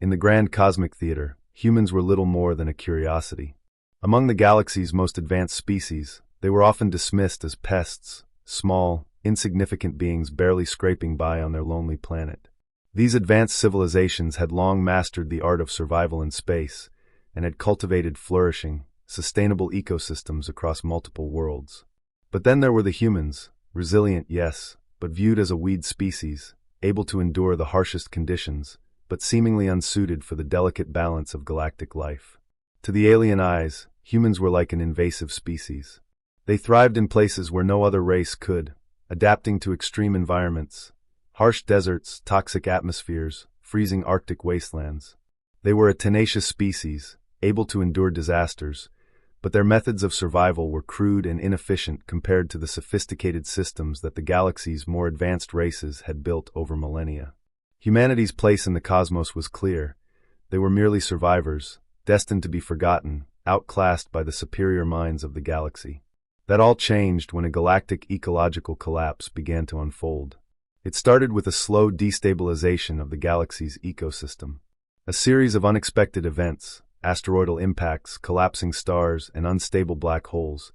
In the grand cosmic theater, humans were little more than a curiosity. Among the galaxy's most advanced species, they were often dismissed as pests, small, insignificant beings barely scraping by on their lonely planet. These advanced civilizations had long mastered the art of survival in space and had cultivated flourishing, sustainable ecosystems across multiple worlds. But then there were the humans, resilient, yes, but viewed as a weed species, able to endure the harshest conditions, but seemingly unsuited for the delicate balance of galactic life. To the alien eyes, humans were like an invasive species. They thrived in places where no other race could, adapting to extreme environments, harsh deserts, toxic atmospheres, freezing Arctic wastelands. They were a tenacious species, able to endure disasters, but their methods of survival were crude and inefficient compared to the sophisticated systems that the galaxy's more advanced races had built over millennia. Humanity's place in the cosmos was clear. They were merely survivors, destined to be forgotten, outclassed by the superior minds of the galaxy. That all changed when a galactic ecological collapse began to unfold. It started with a slow destabilization of the galaxy's ecosystem. A series of unexpected events, asteroidal impacts, collapsing stars, and unstable black holes,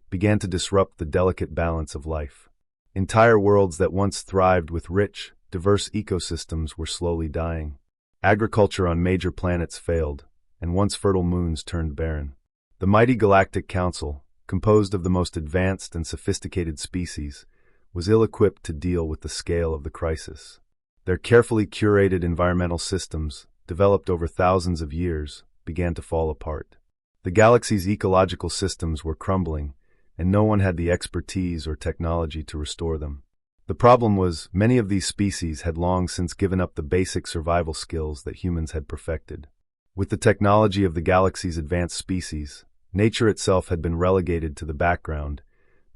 began to disrupt the delicate balance of life. Entire worlds that once thrived with rich, diverse ecosystems were slowly dying. Agriculture on major planets failed, and once fertile moons turned barren. The mighty Galactic Council, composed of the most advanced and sophisticated species, was ill-equipped to deal with the scale of the crisis. Their carefully curated environmental systems, developed over thousands of years, began to fall apart. The galaxy's ecological systems were crumbling, and no one had the expertise or technology to restore them. The problem was, many of these species had long since given up the basic survival skills that humans had perfected. With the technology of the galaxy's advanced species, nature itself had been relegated to the background,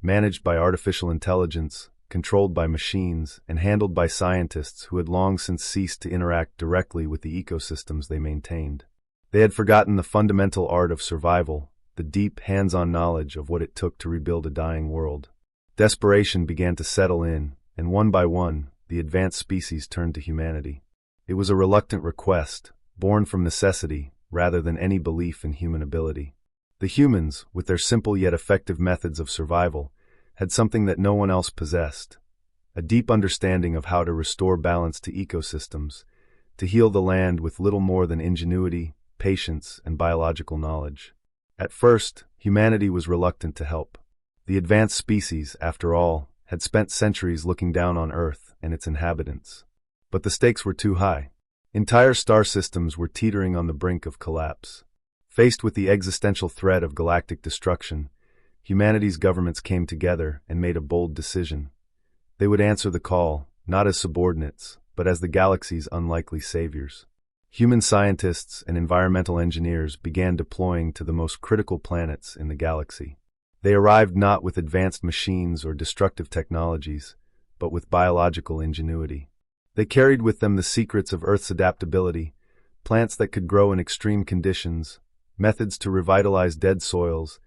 managed by artificial intelligence, controlled by machines, and handled by scientists who had long since ceased to interact directly with the ecosystems they maintained. They had forgotten the fundamental art of survival, the deep, hands-on knowledge of what it took to rebuild a dying world. Desperation began to settle in, and one by one, the advanced species turned to humanity. It was a reluctant request, born from necessity, rather than any belief in human ability. The humans, with their simple yet effective methods of survival, had something that no one else possessed: a deep understanding of how to restore balance to ecosystems, to heal the land with little more than ingenuity, patience, and biological knowledge. At first, humanity was reluctant to help. The advanced species, after all, had spent centuries looking down on Earth and its inhabitants. But the stakes were too high. Entire star systems were teetering on the brink of collapse. Faced with the existential threat of galactic destruction, humanity's governments came together and made a bold decision. They would answer the call, not as subordinates, but as the galaxy's unlikely saviors. Human scientists and environmental engineers began deploying to the most critical planets in the galaxy. They arrived not with advanced machines or destructive technologies, but with biological ingenuity. They carried with them the secrets of Earth's adaptability, plants that could grow in extreme conditions, methods to revitalize dead soils,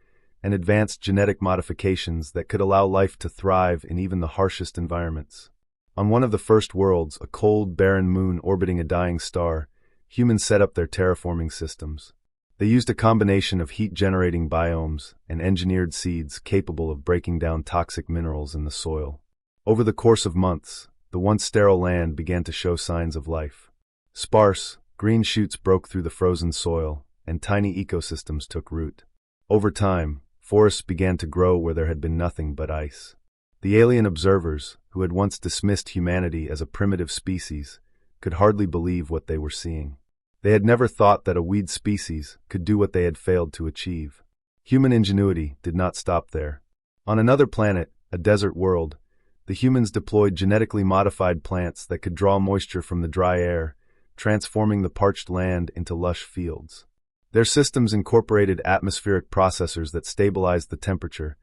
and advanced genetic modifications that could allow life to thrive in even the harshest environments. On one of the first worlds, a cold, barren moon orbiting a dying star, humans set up their terraforming systems. They used a combination of heat-generating biomes and engineered seeds capable of breaking down toxic minerals in the soil. Over the course of months, the once sterile land began to show signs of life. Sparse, green shoots broke through the frozen soil, and tiny ecosystems took root. Over time, forests began to grow where there had been nothing but ice. The alien observers, who had once dismissed humanity as a primitive species, could hardly believe what they were seeing. They had never thought that a weed species could do what they had failed to achieve. Human ingenuity did not stop there. On another planet, a desert world, the humans deployed genetically modified plants that could draw moisture from the dry air, transforming the parched land into lush fields. Their systems incorporated atmospheric processors that stabilized the temperature,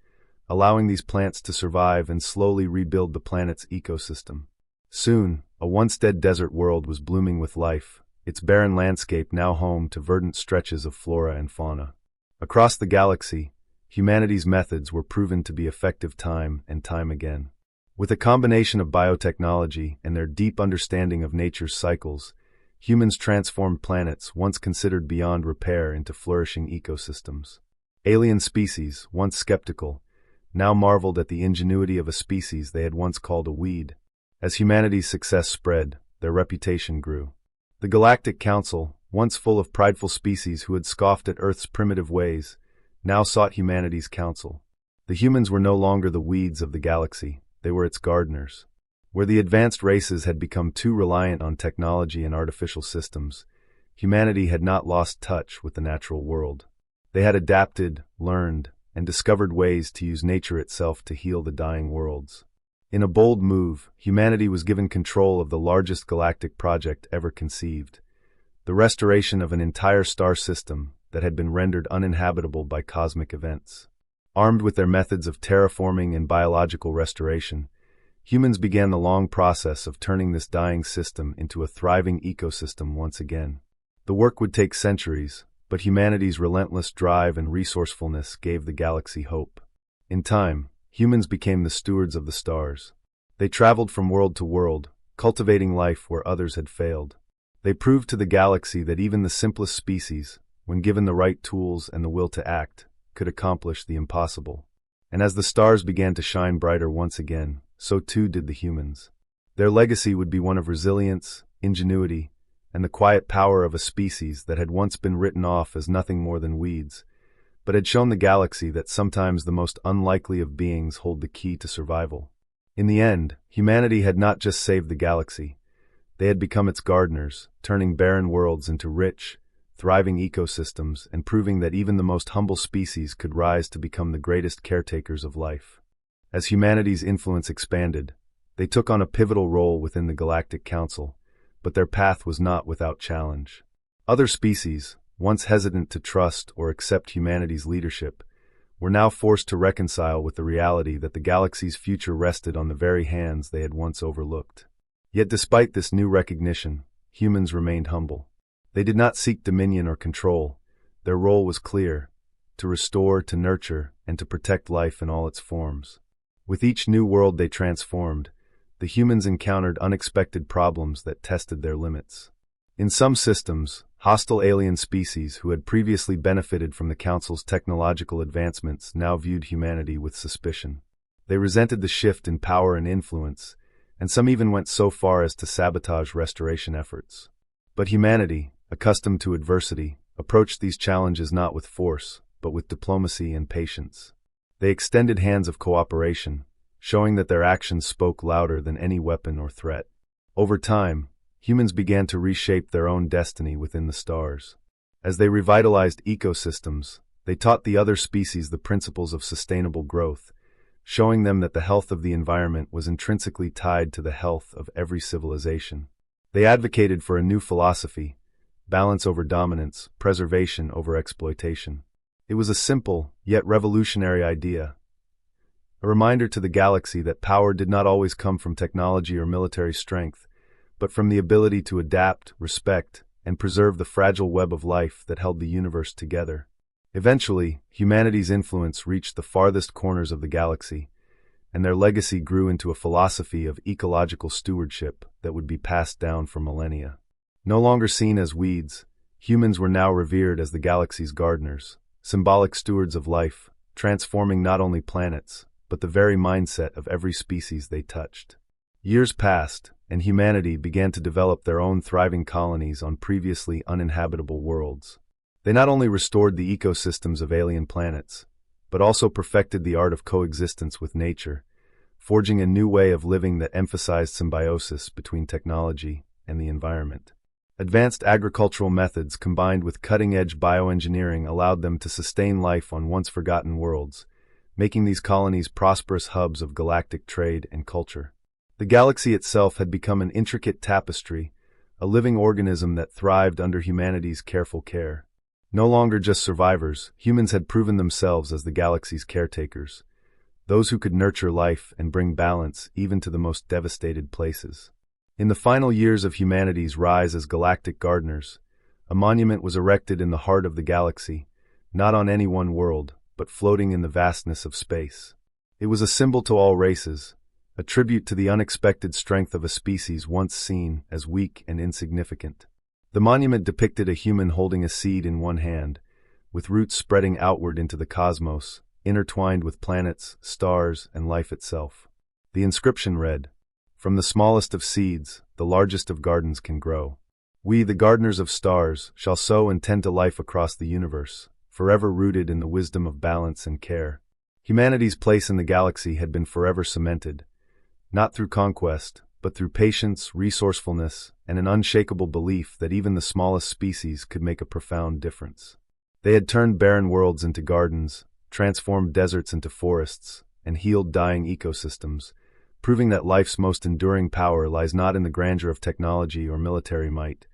allowing these plants to survive and slowly rebuild the planet's ecosystem. Soon, a once dead desert world was blooming with life, its barren landscape now home to verdant stretches of flora and fauna. Across the galaxy, humanity's methods were proven to be effective time and time again. With a combination of biotechnology and their deep understanding of nature's cycles, humans transformed planets once considered beyond repair into flourishing ecosystems. Alien species, once skeptical, now marveled at the ingenuity of a species they had once called a weed. As humanity's success spread, their reputation grew. The Galactic Council, once full of prideful species who had scoffed at Earth's primitive ways, now sought humanity's counsel. The humans were no longer the weeds of the galaxy, they were its gardeners. Where the advanced races had become too reliant on technology and artificial systems, humanity had not lost touch with the natural world. They had adapted, learned, and discovered ways to use nature itself to heal the dying worlds. In a bold move, humanity was given control of the largest galactic project ever conceived, the restoration of an entire star system that had been rendered uninhabitable by cosmic events. Armed with their methods of terraforming and biological restoration, humans began the long process of turning this dying system into a thriving ecosystem once again. The work would take centuries, but humanity's relentless drive and resourcefulness gave the galaxy hope. In time, humans became the stewards of the stars. They traveled from world to world, cultivating life where others had failed. They proved to the galaxy that even the simplest species, when given the right tools and the will to act, could accomplish the impossible. And as the stars began to shine brighter once again, so too did the humans. Their legacy would be one of resilience, ingenuity, and the quiet power of a species that had once been written off as nothing more than weeds, but had shown the galaxy that sometimes the most unlikely of beings hold the key to survival. In the end, humanity had not just saved the galaxy. They had become its gardeners, turning barren worlds into rich, thriving ecosystems and proving that even the most humble species could rise to become the greatest caretakers of life. As humanity's influence expanded, they took on a pivotal role within the Galactic Council, but their path was not without challenge. Other species, once hesitant to trust or accept humanity's leadership, were now forced to reconcile with the reality that the galaxy's future rested on the very hands they had once overlooked. Yet despite this new recognition, humans remained humble. They did not seek dominion or control. Their role was clear: to restore, to nurture, and to protect life in all its forms. With each new world they transformed, the humans encountered unexpected problems that tested their limits. In some systems, hostile alien species who had previously benefited from the Council's technological advancements now viewed humanity with suspicion. They resented the shift in power and influence, and some even went so far as to sabotage restoration efforts. But humanity, accustomed to adversity, approached these challenges not with force, but with diplomacy and patience. They extended hands of cooperation, showing that their actions spoke louder than any weapon or threat. Over time, humans began to reshape their own destiny within the stars. As they revitalized ecosystems, they taught the other species the principles of sustainable growth, showing them that the health of the environment was intrinsically tied to the health of every civilization. They advocated for a new philosophy: balance over dominance, preservation over exploitation. It was a simple, yet revolutionary idea. A reminder to the galaxy that power did not always come from technology or military strength, but from the ability to adapt, respect, and preserve the fragile web of life that held the universe together. Eventually, humanity's influence reached the farthest corners of the galaxy, and their legacy grew into a philosophy of ecological stewardship that would be passed down for millennia. No longer seen as weeds, humans were now revered as the galaxy's gardeners, symbolic stewards of life, transforming not only planets, but the very mindset of every species they touched. Years passed, and humanity began to develop their own thriving colonies on previously uninhabitable worlds. They not only restored the ecosystems of alien planets, but also perfected the art of coexistence with nature, forging a new way of living that emphasized symbiosis between technology and the environment. Advanced agricultural methods combined with cutting-edge bioengineering allowed them to sustain life on once-forgotten worlds, making these colonies prosperous hubs of galactic trade and culture. The galaxy itself had become an intricate tapestry, a living organism that thrived under humanity's careful care. No longer just survivors, humans had proven themselves as the galaxy's caretakers, those who could nurture life and bring balance even to the most devastated places. In the final years of humanity's rise as galactic gardeners, a monument was erected in the heart of the galaxy, not on any one world, but floating in the vastness of space. It was a symbol to all races, a tribute to the unexpected strength of a species once seen as weak and insignificant. The monument depicted a human holding a seed in one hand, with roots spreading outward into the cosmos, intertwined with planets, stars, and life itself. The inscription read, "From the smallest of seeds, the largest of gardens can grow. We, the gardeners of stars, shall sow and tend to life across the universe, forever rooted in the wisdom of balance and care." Humanity's place in the galaxy had been forever cemented, not through conquest, but through patience, resourcefulness, and an unshakable belief that even the smallest species could make a profound difference. They had turned barren worlds into gardens, transformed deserts into forests, and healed dying ecosystems, proving that life's most enduring power lies not in the grandeur of technology or military might,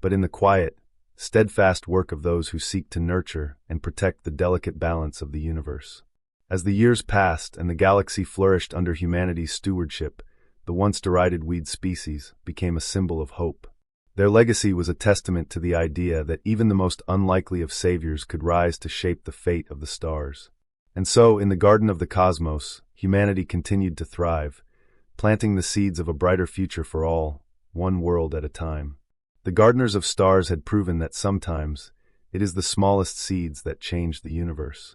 but in the quiet, steadfast work of those who seek to nurture and protect the delicate balance of the universe. As the years passed and the galaxy flourished under humanity's stewardship, the once derided weed species became a symbol of hope. Their legacy was a testament to the idea that even the most unlikely of saviors could rise to shape the fate of the stars. And so, in the garden of the cosmos, humanity continued to thrive, planting the seeds of a brighter future for all, one world at a time. The gardeners of stars had proven that sometimes it is the smallest seeds that change the universe.